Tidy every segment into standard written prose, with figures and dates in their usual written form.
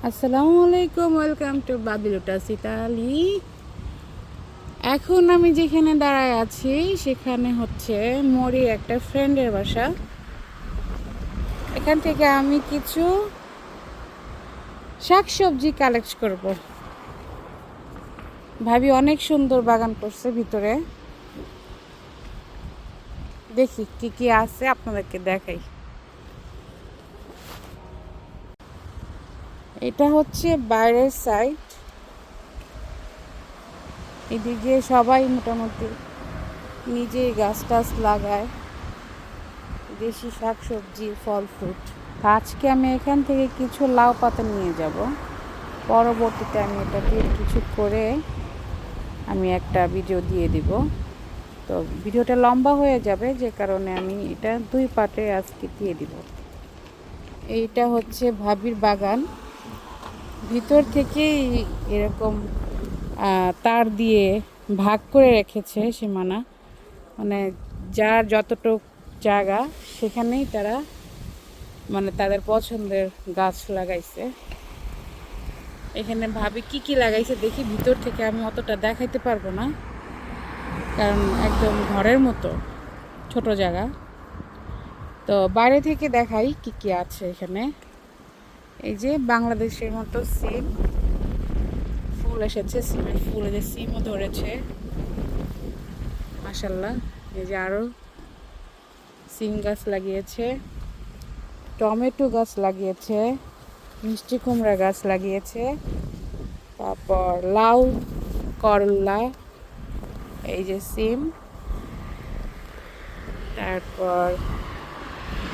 আসসালামু আলাইকুম, welcome to বাবিলুটাস Italy. এখন আমি যেখানে দাঁড়ায় আছি সেখানে হচ্ছে মোরির একটা ফ্রেন্ডের বাসা। এখান থেকে আমি কিছু শাকসবজি কালেক্ট করব। ভাবি অনেক সুন্দর বাগান করছে ভিতরে। দেখি কি কি আছে আপনাদেরকে দেখাই। এটা হচ্ছে বাইরের সাইড। এদিকে সবাই মোটামুটি নিজেই গাছ টাছ লাগায়, দেশি শাকসবজি, ফল ফ্রুট। আজকে আমি এখান থেকে কিছু লাউ পাতা নিয়ে যাব। পরবর্তীতে আমি এটা দিয়ে কিছু করে আমি একটা ভিডিও দিয়ে দিব। তো ভিডিওটা লম্বা হয়ে যাবে, যে কারণে আমি এটা 2 পার্টে আজকে দিয়ে দিব। এইটা হচ্ছে ভাবির বাগান। ভিতর থেকেই এরকম তার দিয়ে ভাগ করে রেখেছে সীমানা, মানে যার যতটুক জায়গা সেখানেই তারা তাদের পছন্দের গাছ লাগাইছে। এখানে ভাবি কি কি লাগাইছে দেখি। ভিতর থেকে আমি অতটা দেখাইতে পারবো না, কারণ একদম ঘরের মতো ছোট জায়গা। তো বাইরে থেকে দেখাই কি কি আছে এখানে। এই যে বাংলাদেশের মতো সিম ফুল এসেছে, সিমের ফুল, এই যে সিমও ধরেছে মাশাল্লাহ। এই যে আরো সিম গাছ লাগিয়েছে, টমেটো গাছ লাগিয়েছে, মিষ্টি কুমড়া গাছ লাগিয়েছে, তারপর লাউ, করলা, এই যে সিম, তারপর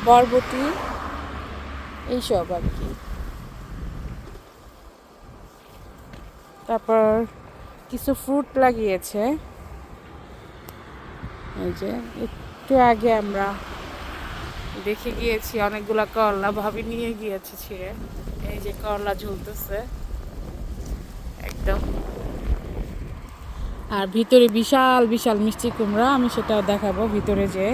বরবটি, এইসব আর কি। তারপর কিছু ফ্রুট লাগিয়েছে। এই যে একটু আগে আমরা দেখে গিয়েছি অনেকগুলা করলা, ভাবি নিয়ে গিয়েছে ছিঁড়ে। এই যে করলা ঝুলতেছে একদম। আর ভিতরে বিশাল বিশাল মিষ্টি কুমড়া, আমি সেটাও দেখাবো ভিতরে। যে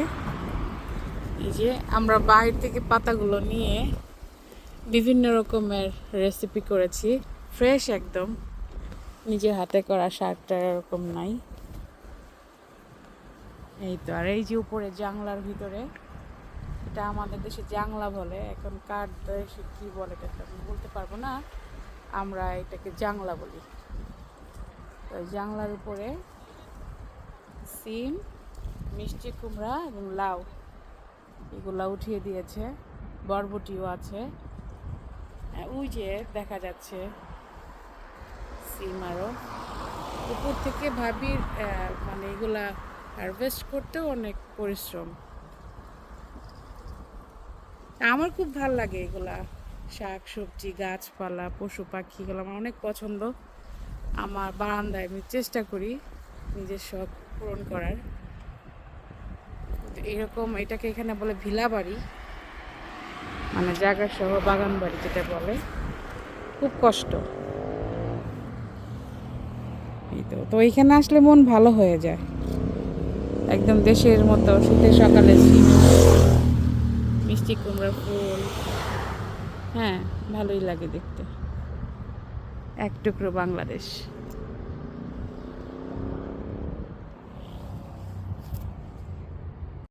এই যে আমরা বাইরে থেকে পাতাগুলো নিয়ে বিভিন্ন রকমের রেসিপি করেছি, ফ্রেশ একদম, নিজের হাতে করা, শাকটা এরকম নাই। এই তো। আর এই যে উপরে জাংলার ভিতরে, এটা আমাদের দেশে জাংলা বলে, এখন কার দেশে কি বলে এটা আমি বলতে পারবো না, আমরা এটাকে জাংলা বলি। তো জাংলার উপরে সিম, মিষ্টি কুমড়া এবং লাউ এগুলা উঠিয়ে দিয়েছে, বরবটিও আছে। ওই যে দেখা যাচ্ছে সিম। আরও উপর থেকে ভাবির এগুলা হারভেস্ট করতেও অনেক পরিশ্রম। আমার খুব ভালো লাগে এগুলা, শাক সবজি, গাছপালা, পশু পাখি, এগুলো আমার অনেক পছন্দ। আমার বারান্দায় আমি চেষ্টা করি নিজের শখ পূরণ করার। এরকম এটাকে এখানে বলে ভিলা বাড়ি, জায়গা সহ বাগান বাড়ি যেটা বলে। খুব কষ্ট। এই তো। তো এইখানে আসলে মন ভালো হয়ে যায়, একদম দেশের মতো। শীতের সকালে মিষ্টি কুমড়ার ফুল, হ্যাঁ ভালোই লাগে দেখতে। এক টুকরো বাংলাদেশ।